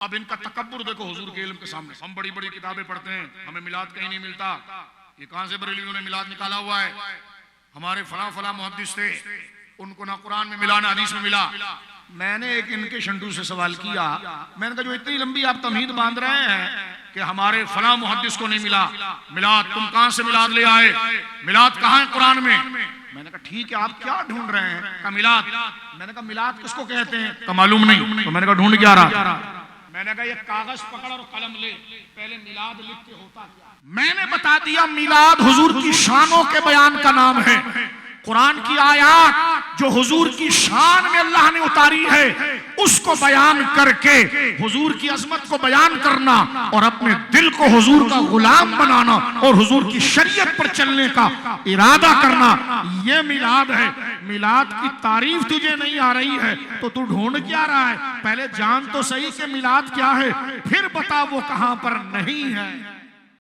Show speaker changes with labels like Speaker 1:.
Speaker 1: अब इनका तकब्बुर देखो हुजूर के इल्म के सामने। हम बड़ी बड़ी किताबें पढ़ते हैं, हमें मिलाद कहीं नहीं मिलता, ये कहां से बरेलियों ने मिलाद निकाला हुआ है? हमारे फला फला मुहद्दिस थे, उनको ना कुरान में मिला ना हदीस में मिला। मैंने एक इनके शंटू से सवाल किया, मैंने कहा जो इतनी लंबी आप तमहीद बांध रहे हैं कि हमारे फला मुहद्दिस को नहीं मिला मिलाद, तुम कहां से मिलाद ले आए? मिलाद कहां है कुरान में? मैंने कहा ठीक है, आप क्या ढूंढ रहे हैं? का मिलाद। मैंने कहा मिलाद किसको कहते हैं? का मालूम नहीं। तो मैंने कहा ढूंढ क्या रहा? मैंने कहा ये कागज पकड़ और कलम ले, पहले मिलाद लिख के होता क्या? मैंने बता दिया मिलाद हुजूर की शानों के बयान का नाम है। कुरान की आयत जो हुजूर की शान में अल्लाह ने उतारी है उसको बयान करके हुजूर की अजमत को बयान करना और अपने दिल को हुजूर का गुलाम बनाना और हुजूर की शरीयत पर चलने का इरादा करना, ये मिलाद है। मिलाद की तारीफ तुझे नहीं आ रही है तो तू ढूंढ क्या रहा है? पहले जान तो सही कि मिलाद क्या है, फिर बता वो कहां पर नहीं है।